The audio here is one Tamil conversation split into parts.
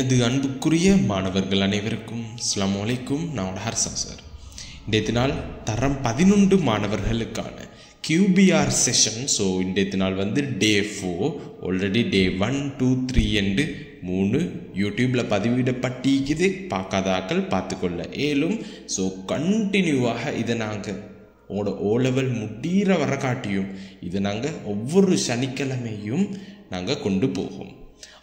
எனது அன்புக்குரிய மாணவர்கள் அனைவருக்கும் அஸ்ஸலாமு அலைக்கும். நான் ஹர்சா சார். இன்றைய நாள் தரம் 11 மாணவர்களுக்கான QBR செஷன். ஸோ இன்றைய நாள் டே 4. ஆல்ரெடி டே 1, 2, 3 என்று 3 யூடியூப்பில் பதிவிடப்பட்டிருக்குது. பார்க்காதாக்கள் பார்த்துக்கொள்ள ஏலும். ஸோ கண்டினியூவாக இதை நாங்கள் உங்களோட O லெவல் முடிகிற வர காட்டியும் இதை நாங்கள் ஒவ்வொரு சனிக்கிழமையும் நாங்கள் கொண்டு போகும்.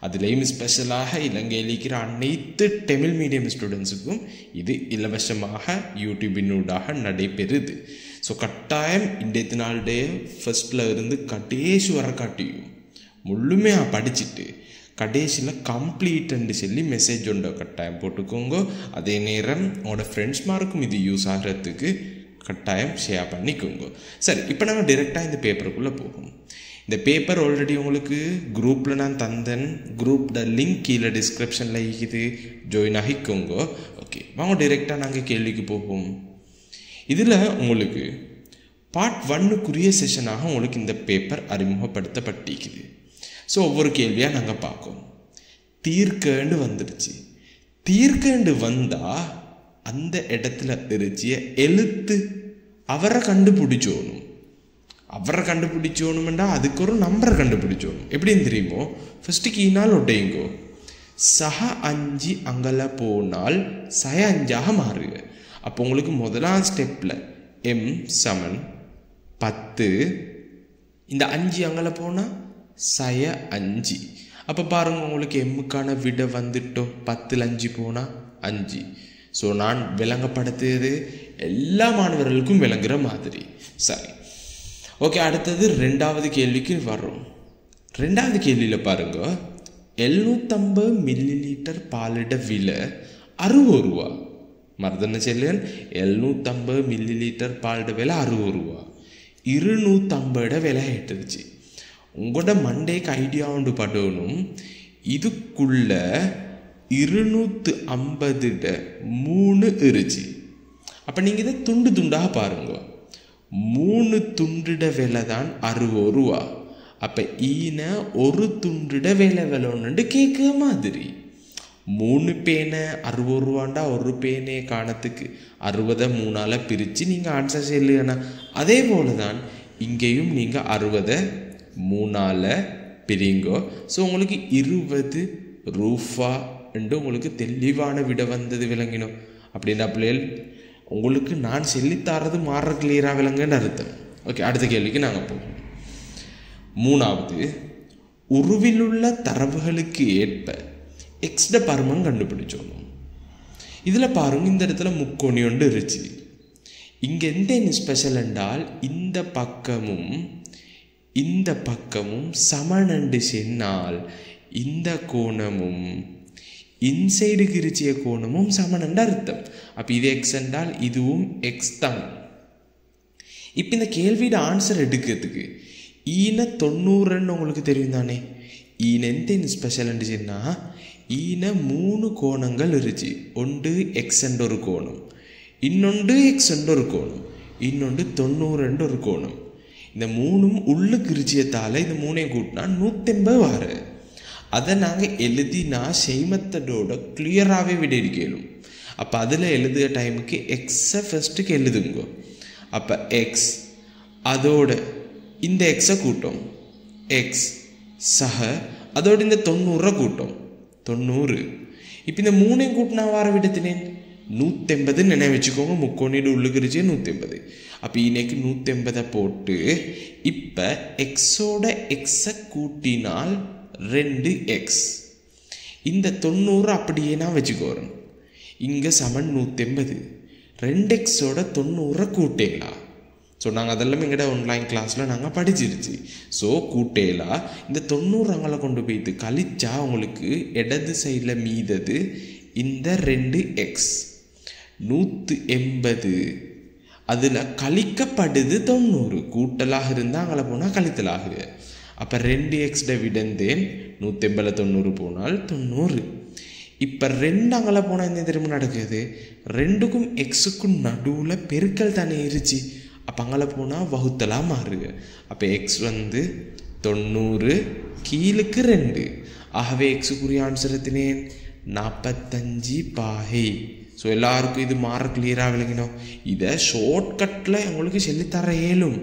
அதுலேயும் ஸ்பெஷலாக இலங்கையில் இருக்கிற அனைத்து தமிழ் மீடியம் ஸ்டூடெண்ட்ஸுக்கும் இது இலவசமாக யூடியூபினூடாக நடைபெறுது. ஸோ கட்டாயம் இன்றைய நாளுடைய ஃபர்ஸ்டில் இருந்து கடைசி வர காட்டியும் முழுமையாக படிச்சுட்டு கடைசியில் கம்ப்ளீட்டுன்னு சொல்லி மெசேஜ் ஒன்று கட்டாயம் போட்டுக்கோங்க. அதே நேரம் உங்களோட ஃப்ரெண்ட்ஸ்மாருக்கும் இது யூஸ் ஆகிறதுக்கு கட்டாயம் ஷேர் பண்ணிக்கோங்க. சரி, இப்போ நாங்கள் டைரெக்டாக இந்த பேப்பருக்குள்ளே போகும். இந்த பேப்பர் ஆல்ரெடி உங்களுக்கு குரூப்பில் நான் தந்தேன். குரூப்போட லிங்க் கீழே டிஸ்கிரிப்ஷனில் இருக்குது, ஜாயின் ஆகிக்கோங்க. ஓகே, வாங்க டைரெக்டாக நாங்கள் கேள்விக்கு போவோம். இதில் உங்களுக்கு பார்ட் 1க்குரிய செஷனாக உங்களுக்கு இந்த பேப்பர் அறிமுகப்படுத்தப்பட்டிருக்குது. ஸோ ஒவ்வொரு கேள்வியாக நாங்கள் பார்க்கோம். தீர்க்கண்டு வந்துடுச்சு. தீர்க்கண்டு வந்தால் அந்த இடத்துல இருச்சிய எழுத்து அவரை கண்டுபிடிச்சோணும். அவரை கண்டுபிடிச்சோணுமெண்டா அதுக்கு ஒரு நம்பரை கண்டுபிடிச்சோணும். எப்படின்னு தெரியுமோ, ஃபஸ்ட்டு கீனால் ஒட்டையுங்கோ. சஹ 5 அங்கல போனால் சய 5ஆக மாறுக. அப்போ உங்களுக்கு முதலாம் ஸ்டெப்பில் M = 10, இந்த 5 அங்கல போனால் சய 5. அப்போ பாருங்கள், உங்களுக்கு எம்முக்கான விடை வந்துட்டோம். 10ல் 5 போனால் 5. ஸோ நான் விளங்கப்படுத்துறது எல்லா மாணவர்களுக்கும் விளங்குற மாதிரி. சரி, ஓகே. அடுத்தது 2வது கேள்விக்கு வர்றோம். 2வது கேள்வியில் பாருங்க, 750 மில்லிலிட்டர் பாலிட விலை 60 ரூபா. மருதன செல்லியன் 750 மில்லிலிட்டர் பாலிட விலை 60 ரூபா. 250 விலை ஏற்றுச்சு. உங்களோட மண்டேக்கு ஐடியா ஒன்று படணும். இதுக்குள்ள 250 3 இருச்சு. அப்போ நீங்கள் இதை துண்டு துண்டாக பாருங்க. 3 துண்டிட விலை தான் 60 ரூபா. அப்போ ஈன ஒரு துண்டிட விலை ஒன்று கேட்குற மாதிரி 3 பேனை 60 ரூபாண்டா ஒரு பேனே காணத்துக்கு 60 3ஆல் பிரித்து நீங்கள் ஆன்சர் செய்யலையாண்ணா. அதே போல தான் இங்கேயும் நீங்கள் 60 3ஆல் பிரிங்கோ. ஸோ உங்களுக்கு 20 ரூபா என்று உங்களுக்கு தெளிவான விட வந்தது விளங்கினோம். அப்படின்னா பிள்ளைகள் உங்களுக்கு நான் சொல்லித்தாரது மாற கிளியராக விளங்குன்னு அர்த்தம். ஓகே, அடுத்த கேள்விக்கு நாங்கள் போவோம். 3வது, உருவிலுள்ள தரவுகளுக்கு ஏற்ப எக்ஸ்ட பருமன் கண்டுபிடிச்சோம். இதில் பாருங்க, இந்த இடத்துல முக்கோணி ஒன்று இருச்சு. இங்கே எந்த ஸ்பெஷல் என்றால் இந்த பக்கமும் இந்த பக்கமும் சமனண்டு சென்னால் இந்த கோணமும் இன்சைடு கிரிச்சிய கோணமும் சமனண்டு அர்த்தம். அப்போ இது எக்ஸ் என்றால் இதுவும் எக்ஸ் தான். இப்போ இந்த கேள்வியோட ஆன்சர் எடுக்கிறதுக்கு ஈன 90 உங்களுக்கு தெரியும் தானே. ஈன எந்த ஸ்பெஷல் இருந்துச்சுன்னா, ஈன 3 கோணங்கள் இருச்சு. ஒன்று எக்ஸ் என்ற ஒரு கோணம், இன்னொன்று எக்ஸ் என்ற ஒரு கோணம், இன்னொன்று 90 ஒரு கோணம். இந்த 3ம் உள்ளுக்கு இருச்சியத்தால் இந்த 3ஐயும் கூட்டினா 180 வாரு. அதை நாங்கள் எழுதினா செய்மத்தோட கிளியராகவே விட இருக்கலும். அப்போ அதில் எழுதுகிற டைமுக்கு எக்ஸை ஃபஸ்ட்டுக்கு எழுதுங்க. அப்போ எக்ஸ் அதோட இந்த எக்ஸை கூட்டம் எக்ஸ் சக அதோட இந்த 90 கூட்டம் 90. இப்போ இந்த 3ஐயும் கூட்டினா வார விடத்தினேன் 180 நினைவு வச்சுக்கோங்க. முக்கோணியோட உள்ளுக்குறிச்சி 180. அப்போ இன்னைக்கு 180 போட்டு இப்போ எக்ஸோட எக்ஸை கூட்டினால் 2x. இந்த 90 அப்படியே நான் வச்சுக்கோறேன். இங்கே சமன் 180. 2xோட 90 கூட்டேலா. ஸோ நாங்கள் அதெல்லாம் எங்கள்ட ஆன்லைன் கிளாஸில் நாங்கள் படிச்சிருச்சு. ஸோ கூட்டேலா இந்த 90 அங்கே கொண்டு போய்த்து கழிச்சா உங்களுக்கு இடது சைடில் மீதது இந்த 2x 180. அதில் கழிக்கப்படுது 90. கூட்டலாக இருந்தால் அங்கே போனால் கழித்தலாகுது. அப்போ 2x விடந்தேன் 180 90 போனால் 90. இப்போ 2 அங்கே போனால் என்ன திரும்ப நடக்குது, 2க்கும் எக்ஸுக்கும் நடுவில் பெருக்கல் தானே இருச்சு. அப்போ அங்கே போனால் வகுத்தலாக மாறுது. அப்போ எக்ஸ் 90 கீழுக்கு 2. ஆகவே எக்ஸுக்குரிய ஆன்சர் எத்தினேன் 45 பாகை. ஸோ எல்லாருக்கும் இது மாற கிளியராக விளங்கினோம். இதை ஷார்ட்கட்டில் உங்களுக்கு சொல்லித்தர இயலும்.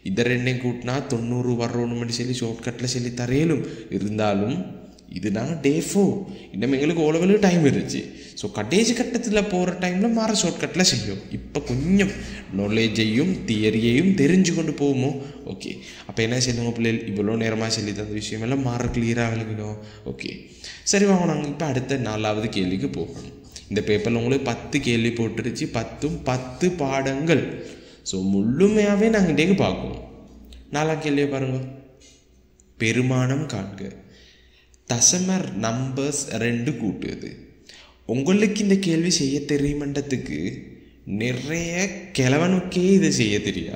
இதை ரெண்டையும் கூட்டினா 90 வரணும்னு சொல்லி ஷார்ட்கட்டில் சொல்லித்தர இயலும். இருந்தாலும் இது நாங்கள் டே 4 இன்னும் எங்களுக்கு ஓரளவு டைம் இருந்துச்சு. ஸோ கடைசி கட்டத்தில் போகிற டைமில் மாற ஷார்ட்கட்டில் செய்யும். இப்போ கொஞ்சம் நாலேஜையும் தியரியையும் தெரிஞ்சு கொண்டு போவோமோ. ஓகே, அப்போ என்ன செய்யணுங்க பிள்ளைகள், இவ்வளோ நேரமாக சொல்லி தந்த விஷயமெல்லாம் மாற கிளியராக விளங்கினோம். ஓகே சரி, வாங்க நாங்கள் இப்போ அடுத்த 4வது கேள்விக்கு போகணும். இந்த பேப்பரில் உங்களுக்கு 10 கேள்வி போட்டுருச்சு. 10 பாடங்கள். ஸோ முழுமையாகவே நாங்கள் இன்றைக்கு பார்க்கணும். 4ஆம் கேள்வியை பாருங்கள். பெருமானம் காண்க. தசமர் நம்பர்ஸ் 2 கூட்டுது. உங்களுக்கு இந்த கேள்வி செய்ய தெரியுமன்றதுக்கு நிறைய கிழவனுக்கே இது செய்ய தெரியா.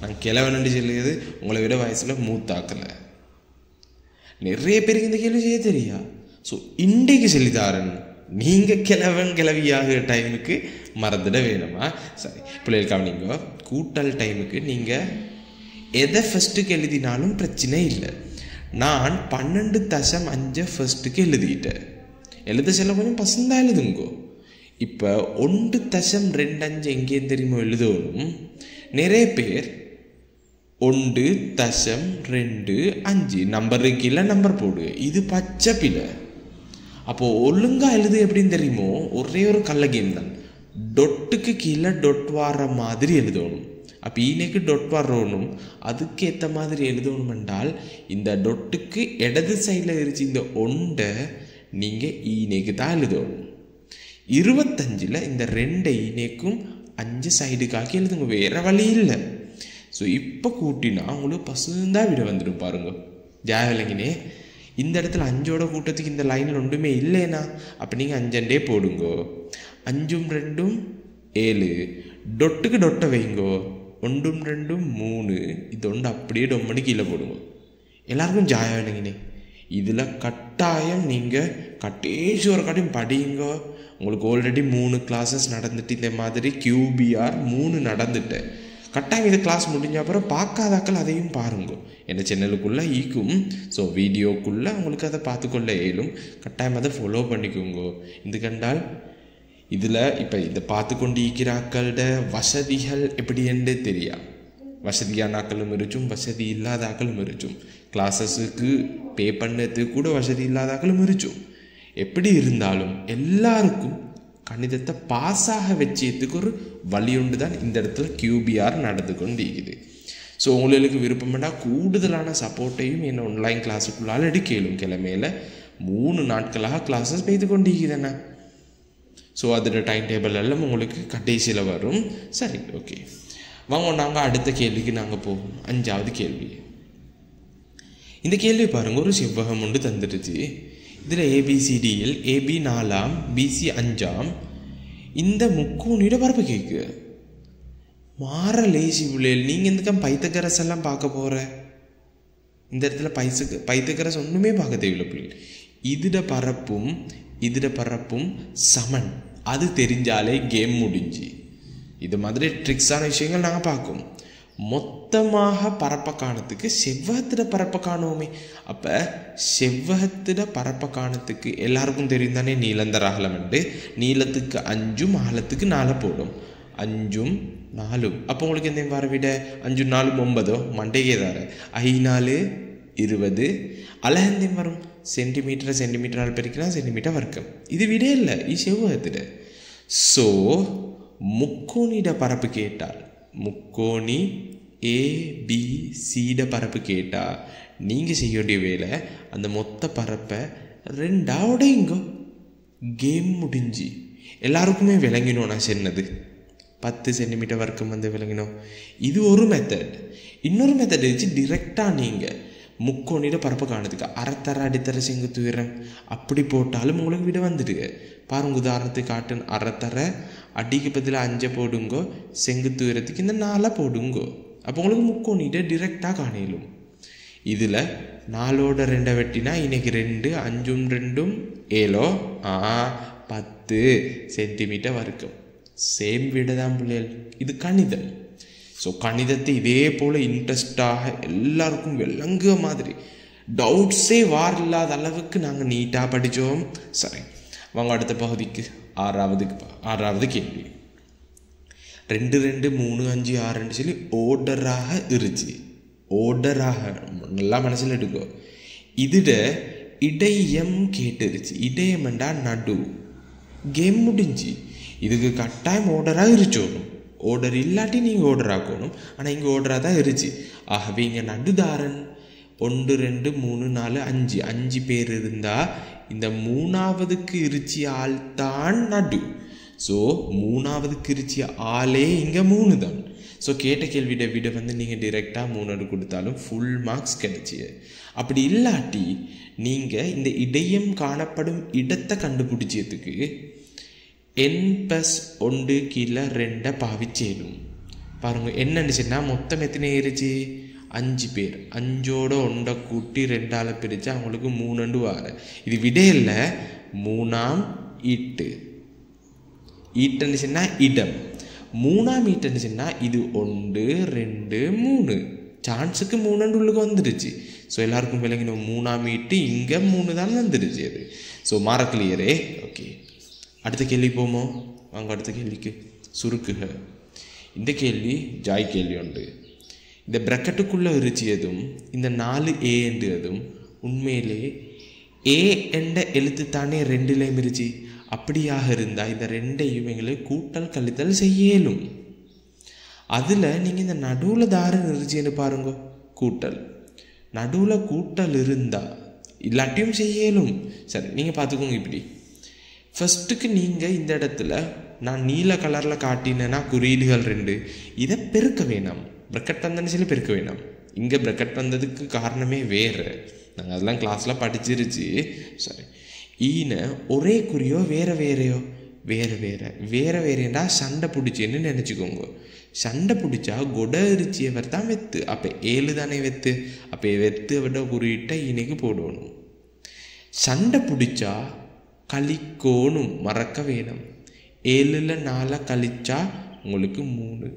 நான் கிழவனு சொல்லியது உங்களை விட வயசில் மூத்தாக்கலை. நிறைய பேருக்கு இந்த கேள்வி செய்ய தெரியா. ஸோ இன்றைக்கு சொல்லித்தாரன். நீங்கள் கிழவியாக டைமுக்கு மறந்துட வேணுமா? சரி பிள்ளைகள் கவனிங்க. கூட்டல் டைமுக்கு நீங்கள் எதை ஃபஸ்ட்டுக்கு எழுதினாலும் பிரச்சனை இல்லை. நான் 12.5 ஃபர்ஸ்ட்டுக்கு எழுதிட்டேன். எழுத செல்ல கொஞ்சம் பசந்தாக எழுதுங்கோ. இப்போ 1.25 எங்கே தெரியுமோ எழுதணும். நிறைய பேர் 1.25 நம்பருக்கு கீழே நம்பர் போடு. இது பச்சை பிள்ளை. அப்போது ஒழுங்காக எழுது எப்படின்னு தெரியுமோ, ஒரே ஒரு கள்ள கேம் தான். டொட்டுக்கு கீழே டொட் வர மாதிரி எழுதணும். அப்போ ஈனேக்கு டொட் வரணும், அதுக்கேற்ற மாதிரி எழுதணும் என்றால் இந்த டொட்டுக்கு இடது சைடில் இருந்துச்சு இந்த 1 நீங்கள் ஈனேக்கு தான் எழுதணும். 25 இந்த 2 ஈனேக்கும் 5 சைடுக்காக்கி எழுதுங்க, வேறு வழி இல்லை. ஸோ இப்போ கூட்டினா உங்களுக்கு பசுந்தாக விட வந்துடும் பாருங்க. ஜாவலிங்கனே இந்த இடத்துல 5ஓட கூட்டத்துக்கு இந்த லைனில் ஒன்றுமே இல்லைனா அப்போ நீங்கள் 5 போடுங்கோ. 5 2 7 டொட்டுக்கு டொட்டை வைங்கோ. 1 2 3 இது 1 அப்படியே டொம்மனு கீழே போடுங்க. எல்லாருக்கும் ஜாயா வேணுங்கண்ணே. இதில் கட்டாயம் நீங்கள் கட்டேசி ஒரு காட்டியும் படிங்க. உங்களுக்கு ஆல்ரெடி 3 கிளாஸஸ் நடந்துட்டு இந்த மாதிரி QBR 3 நடந்துட்டு கட்டாயம் இது கிளாஸ் முடிஞ்ச அப்புறம் பார்க்காதாக்கள் அதையும் பாருங்க. என் சேனலுக்குள்ளே ஈக்கும். ஸோ வீடியோக்குள்ளே உங்களுக்கு அதை பார்த்துக்கொள்ள இயலும். கட்டாயம் அதை ஃபாலோ பண்ணிக்கோங்க. இது கண்டால் இதில் இப்போ இதை பார்த்து கொண்டு இருக்கிறாக்களோட வசதிகள் எப்படி என்று தெரியா. வசதியான ஆக்களும் இருக்கும், வசதி இல்லாத ஆக்களும் இருக்கும். கிளாஸஸுக்கு பே பண்ணதுக்கு கூட வசதி இல்லாத ஆக்களும் இருக்கும். எப்படி இருந்தாலும் எல்லாருக்கும் கணிதத்தை பாஸாக வச்சதுக்கு ஒரு வழி ஒன்று தான் இந்த இடத்துல QBR நடந்து கொண்டு இருக்குது. ஸோ உங்களுக்கு விருப்பம்னா கூடுதலான சப்போர்ட்டையும் என்ன ஆன்லைன் கிளாஸுக்குள்ளால் எடுக்கலும். கிழமையில் 3 நாட்களாக கிளாஸஸ் பெய்து கொண்டு இருக்குதுண்ணா. ஸோ அதோட டைம் டேபிள் எல்லாம் உங்களுக்கு கடைசியில் வரும். சரி ஓகே, வாங்க நாங்கள் அடுத்த கேள்விக்கு நாங்கள் போவோம். 5வது கேள்வி. இந்த கேள்வி பாருங்கள். ஒரு செவ்வகம் ஒன்று தந்துடுச்சு. இதில் ABCDயில் AB 4 BC 5 இந்த முக்கோணியோட பரப்பு கேட்கு. மாற லேசி பிள்ளைகள். நீங்கள் எதுக்கு பைத்தகரஸ் எல்லாம் பார்க்க போகிற? இந்த இடத்துல பைத்தகரஸ் ஒன்றுமே பார்க்க தேவையில்லை பிள்ளைகள். இதோட பரப்பும் சமன். அது தெரிஞ்சாலே கேம் முடிஞ்சு. இது மாதிரி ட்ரிக்ஸான விஷயங்கள் நாங்கள் பார்க்கும். மொத்தமாக பரப்பை காணத்துக்கு செவ்வகத்திட பரப்பை காணுவோமே. அப்போ செவ்வகத்திட பரப்பை காணத்துக்கு எல்லாருக்கும் தெரியும் தானே நீளந்தர அகலம் உண்டு. நீளத்துக்கு 5 அகலத்துக்கு 4 போடும். 5 4. அப்போ உங்களுக்கு எந்த வர விட 5 4 9 மண்டைக்கே தார 5 4 20 அழகந்தேம் வரும். சென்டிமீட்டரால் பெருக்கினா சென்டிமீட்டர் வர்க்கம். இது விட இல்லை, இது செவ்வகத்திட. ஸோ முக்கோணிட பரப்பு கேட்டால், முக்கோணி ABCட பரப்பு கேட்டால் நீங்கள் செய்ய வேண்டிய வேலை அந்த மொத்த பரப்பை 2 உடையுங்கோ. கேம் முடிஞ்சு. எல்லாருக்குமே விளங்கினோம் நான் சொன்னது. 10 சென்டிமீட்டர் வர்க்கம் வந்து விளங்கினோம். இது ஒரு மெத்தட். இன்னொரு மெத்தட் வச்சு டிரெக்டாக நீங்கள் முக்கோணிட பரப்பு காணுதுக்கு அரைத்தர அடித்தர செங்குத்து உயரம் அப்படி போட்டாலும் உங்களுக்கு விட வந்துடுங்க. பாருங்க, உதாரணத்துக்கு காட்டுன்னு அரைத்தர அடிக்கு பதில் 5 போடுங்கோ, செங்குத்து உயரத்துக்கு இந்த 4 போடுங்கோ. அப்போ உங்களுக்கு முக்கோணிட டிரெக்டாக காணிலும். இதில் 4ஓட 2 வெட்டினா இன்னைக்கு 2 5 2 7 10 சென்டிமீட்டர் வரைக்கும். சேம் விட தான் பிள்ளைகள். இது கணிதம். ஸோ கணிதத்தை இதே போல் இன்ட்ரெஸ்டாக எல்லாருக்கும் விளங்குற மாதிரி டவுட்ஸே இல்லாத அளவுக்கு நாங்கள் நீட்டாக படித்தோம். சரி, வாங்க அடுத்த பகுதிக்கு ஆறாவது கேள்வி. 2 2 3 5 6 சொல்லி ஓர்டராக இருச்சு. ஓர்டராக நல்லா மனசில் எடுக்கோ. இதிட இடையம் கேட்டுருச்சு. இடையம்ண்டா நடு. கேம் முடிஞ்சு. இதுக்கு கட்டாயம் ஓர்டராக இருச்சோணும். ஓர்டர் இல்லாட்டி நீங்கள் ஓர்டர் ஆக்கணும். ஆனால் இங்கே ஓர்டராக தான் இருச்சு. ஆகவே இங்கே நடுதாரன் 1 2 3 4 5 5 பேர் இருந்தால் இந்த 3ஆவதுக்கு இருச்சி ஆள் தான் நடு. ஸோ 3ஆவதுக்கு இருச்சி ஆளே இங்கே 3 தான். ஸோ கேட்ட கேள்வியோட விட நீங்கள் டிரெக்டாக 3 கொடுத்தாலும் ஃபுல் மார்க்ஸ் கிடைச்சி. அப்படி இல்லாட்டி நீங்கள் இந்த இடையம் காணப்படும் இடத்தை கண்டுபிடிச்சதுக்கு n+1 கீழே 2 பாவிச்சேடும். பாருங்கள் என்னன்னு சொன்னால் மொத்தம் எத்தனை ஏறிச்சு? 5 பேர். 5ஓட 1 கூட்டி 2ஆல் பிரித்து அவங்களுக்கு 3 வார. இது விடையில் 3ஆம் ஈட்டு. ஈட்டுன்னு சொன்னால் இடம். 3ஆம் ஈட்டுன்னு சொன்னால் இது 1 2 3 சான்ஸுக்கு 3 உள்ளுக்கு வந்துடுச்சு. ஸோ எல்லாருக்கும் விளங்கினோம் 3ஆம் ஈட்டு இங்கே 3 தான் வந்துடுச்சு. அது ஸோ மாற கிளியரே. ஓகே அடுத்த கேள்வி போமோ? வாங்க அடுத்த கேள்விக்கு. சுருக்குக. இந்த கேள்வி ஜாய் கேள்வி உண்டு. இந்த ப்ராக்கெட்டுக்குள்ளே இருச்சியதும் இந்த 4A என்றதும் உண்மையிலே ஏ என்ற எழுத்து தானே 2லையும் இருச்சு. அப்படியாக இருந்தால் இந்த 2ஐயும் எங்களுக்கு கூட்டல் கழித்தல் செய்யலும். அதில் நீங்கள் இந்த நடுவில் தாரன் இருச்சின்னு பாருங்க. கூட்டல் நடுவில் கூட்டல் இருந்தால் இல்லாட்டியும் செய்யலும். சரி நீங்கள் பார்த்துக்கோங்க. இப்படி ஃபஸ்ட்டுக்கு நீங்கள் இந்த இடத்துல நான் நீல கலரில் காட்டினேன்னா குறியீடுகள் 2 இதை பெருக்க வேணாம். ப்ராக்கெட் வந்தேன்னு சொல்லி பெருக்க வேணாம். இங்கே ப்ராக்கெட் வந்ததுக்கு காரணமே வேறு. நாங்கள் அதெல்லாம் கிளாஸில் படிச்சிருச்சு. சரி ஈன ஒரே குறியோ வேறு வேறையோ? வேறு வேறேண்டா சண்டை பிடிச்சேன்னு நினச்சிக்கோங்க. சண்டை பிடிச்சா கொடை இருச்சியவர் தான் வெத்து. அப்போ 7 தானே வெத்து. அப்போ வெத்து விட குறியிட்ட ஈனைக்கு போடணும். சண்டை பிடிச்சா கழிக்கோணும், மறக்க வேணும். 7ல் 4 கழிச்சா உங்களுக்கு 3.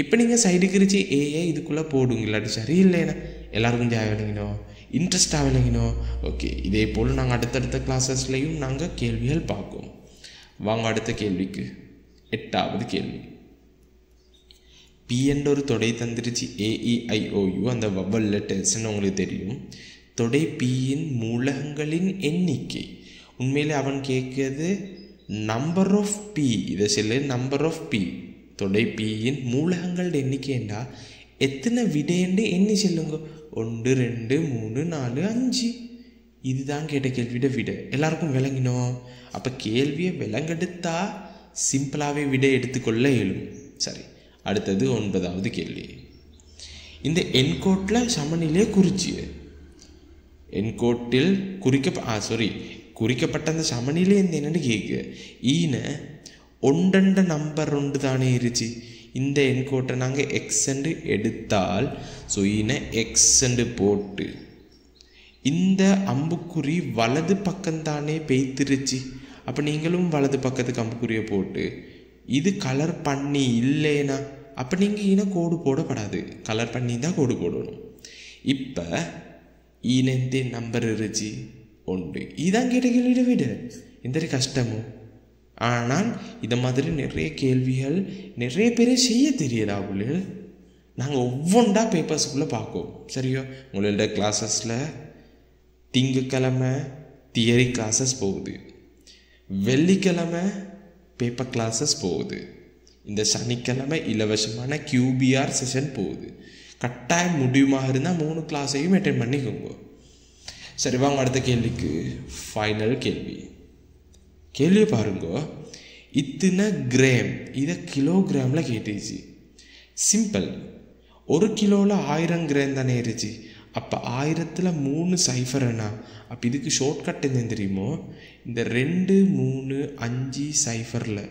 இப்போ நீங்கள் சைடுக்கு இருச்சு ஏஏ இதுக்குள்ளே போடுங்க. இல்லாட்டி சரியில்லைண்ணா எல்லாருக்கும் ஜாய் விளங்கினோம், இன்ட்ரெஸ்டாக விளங்கினோம். ஓகே இதே போல் நாங்கள் அடுத்தடுத்த கிளாஸஸ்லையும் நாங்கள் கேள்விகள் பார்ப்போம். வாங்க அடுத்த கேள்விக்கு. 8வது கேள்வி. பி என்ற ஒரு தொடை தந்துருச்சு. AEIOU அந்த வவ்வல் லெட்டர்ஸ்ன்னு உங்களுக்கு தெரியும். தொடை பியின் மூலகங்களின் எண்ணிக்கை. உண்மையிலே அவன் கேட்குறது நம்பர் ஆஃப் பி. இதை சொல்லு நம்பர் ஆஃப் பி. தொடை பியின் மூலகங்களோட எண்ணிக்கைண்டா எத்தனை விடைன்னு எண்ணி சொல்லுங்க. 1 2 3 4 5. இதுதான் கேட்ட கேள்வியோட விடை. எல்லாருக்கும் விளங்கினோம். அப்போ கேள்வியை விளங்கெடுத்தா சிம்பிளாகவே விடை எடுத்துக்கொள்ள இயலும். சரி அடுத்தது 9வது கேள்வி. இந்த என்கோட்டில் சமநிலையை குறிச்சி. என்கோட்டில் குறிக்கப்பட்ட அந்த சமநிலை என்னென்னு கேட்கு. ஈன 1 நம்பர் 1 தானே இருச்சு. இந்த என்கோட்டை நாங்கள் எக்ஸ்ன்னு எடுத்தால் ஸோ ஈன எக்ஸ்ன்னு போட்டு இந்த அம்புக்குறி வலது பக்கம்தானே பெய்த்திருச்சு. அப்போ நீங்களும் வலது பக்கத்துக்கு அம்புக்குறியை போட்டு இது கலர் பண்ணி இல்லைனா அப்போ நீங்கள் ஈன கோடு போடப்படாது. கலர் பண்ணி தான் கோடு போடணும். இப்போ ஈன எந்த நம்பர் இருச்சு 1. இதான் கேட்ட கேள்வியோட விட எந்த கஷ்டமோ. ஆனால் இதை மாதிரி நிறைய கேள்விகள் நிறைய பேர் செய்ய தெரியல. அவங்கள நாங்கள் ஒவ்வொன்றா பேப்பர்ஸுக்குள்ளே பார்ப்போம். சரியோ உங்களோட கிளாஸஸில் திங்கக்கிழமை தியரி கிளாஸஸ் போகுது, வெள்ளிக்கிழமை பேப்பர் கிளாஸஸ் போகுது, இந்த சனிக்கிழமை இலவசமான QBR செஷன் போகுது. கட்டாயம் முடியுமாக இருந்தால் 3 கிளாஸையும் அட்டெண்ட் பண்ணிக்கோங்க. சரி வாங்க அடுத்த கேள்விக்கு. ஃபைனல் கேள்வி. கேள்வியை பாருங்க. இத்தனை கிராம் இதை கிலோகிராமில் கேட்டுச்சு. சிம்பிள். 1 கிலோவில் 1000 கிராம் தானே இருச்சு. அப்போ 1000ல் 3 சைஃபர்னா அப்போ இதுக்கு ஷார்ட்கட் என்ன தெரியுமோ? இந்த 2 3 5 சைஃபரில்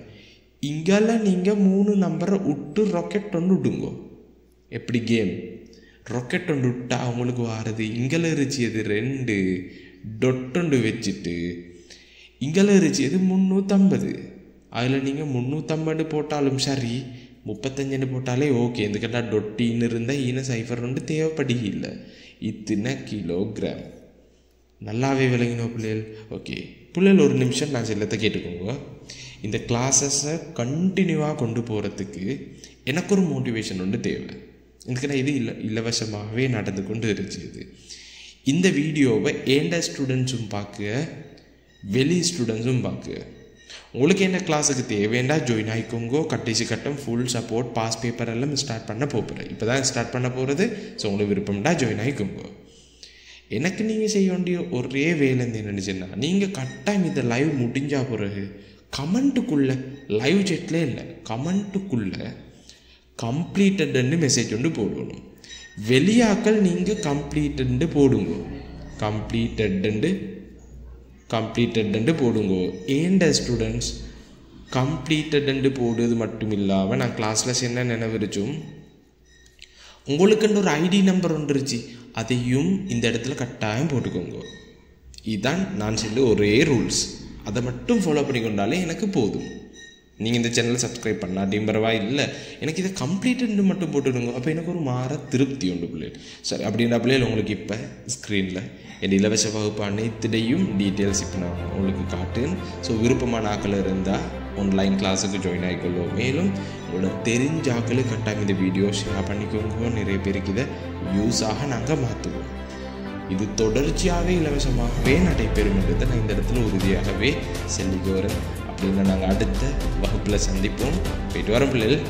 இங்கெல்லாம் நீங்கள் 3 நம்பரை விட்டு ராக்கெட் ஒன்று விடுங்கோ. எப்படி கேம் ராக்கெட் ஒன்று விட்டா அவங்களுக்கு வாரது இங்கெல்லாம் இருச்சியது 2 டொட்டொண்டு வச்சுட்டு இங்கெல்லாம் இருச்சியது 350. அதில் நீங்கள் 350 போட்டாலும் சரி 35 போட்டாலே ஓகே. எதுக்கிட்டா டொட்டின்னு இருந்தால் ஈன சைஃபர் ஒன்று தேவைப்படுகில்லை. இத்தனை கிலோகிராம். நல்லாவே விளங்கினோம் பிள்ளைகள். ஓகே பிள்ளைகள் ஒரு நிமிஷம் நான் செல்லத்தை கேட்டுக்கோங்க. இந்த கிளாஸஸை கண்டினியூவாக கொண்டு போகிறதுக்கு எனக்கு ஒரு மோட்டிவேஷன் ஒன்று தேவை. இதுக்கு இது இலவசமாகவே நடந்து கொண்டு இருந்துச்சு. இந்த வீடியோவை ஏண்ட ஸ்டூடெண்ட்ஸும் பார்க்க, வெளி ஸ்டூடெண்ட்ஸும் பார்க்க. உங்களுக்கு என்ன கிளாஸுக்கு தேவைண்டா ஜாயின் ஆகிக்கோங்கோ. கடைசி கட்டம் ஃபுல் சப்போர்ட், பாஸ் பேப்பர் எல்லாம் ஸ்டார்ட் பண்ண போகிறேன். இப்போ தான் ஸ்டார்ட் பண்ண போகிறது. ஸோ உங்களுக்கு விருப்பம்டா ஜாயின் ஆகிக்கோங்கோ. எனக்கு நீங்கள் செய்ய வேண்டிய ஒரே வேலை என்னென்னு சொன்னால், நீங்கள் கட்டாயம் இந்த லைவ் முடிஞ்சா பிறகு கமெண்ட்டுக்குள்ளே, லைவ் செட்லே இல்லை, கமெண்ட்டுக்குள்ளே கம்ப்ளீட்டட்னு மெசேஜ் ஒன்று போடணும். வெளியாக்கள் நீங்கள் கம்ப்ளீட்டட்னு போடுங்க, கம்ப்ளீட்டட்னு போடுங்க. ஏண்ட ஸ்டூடெண்ட்ஸ் கம்ப்ளீட்டட்னு போடுறது மட்டும் இல்லாமல் நான் கிளாஸில் என்ன நினைவிருச்சும், உங்களுக்குன்னு ஒரு ஐடி நம்பர் வந்துருச்சு, அதையும் இந்த இடத்துல கட்டாயம் போட்டுக்கோங்க. இதுதான் நான் சொல்ல ஒரே ரூல்ஸ். அதை மட்டும் ஃபாலோ பண்ணிக்கொண்டாலே எனக்கு போதும். நீங்கள் இந்த சேனலை சப்ஸ்கிரைப் பண்ணாட்டியும் பரவாயில்லை, எனக்கு இதை கம்ப்ளீட்டட்னு மட்டும் போட்டுடுங்க. அப்போ எனக்கு ஒரு மாற திருப்தி உண்டு பிள்ளைகள். சரி, அப்படின்ற பிள்ளைகள் உங்களுக்கு இப்போ ஸ்க்ரீனில் என் இலவச வகுப்பு அனைத்திடையும் டீட்டெயில்ஸ் இப்போ நான் உங்களுக்கு காட்டுன்னு. ஸோ விருப்பமான ஆக்கள் இருந்தால் ஆன்லைன் கிளாஸுக்கு ஜாயின் ஆகிக்கொள்ளும். மேலும் உங்களோட தெரிஞ்ச ஆக்களுக்கு கட்டாயம் இந்த வீடியோ ஷேர் பண்ணிக்கோங்க. நிறைய பேருக்கு இதை யூஸாக நாங்கள் மாற்றுவோம். இது தொடர்ச்சியாகவே இலவசமாகவே நடைபெறும் என்றதை நான் இந்த இடத்துல உறுதியாகவே சொல்லிக்கு வரேன். அப்படின்னு நாங்கள் அடுத்த வகுப்பில் சந்திப்போம். போயிட்டு வரோம் பிள்ளைகள்.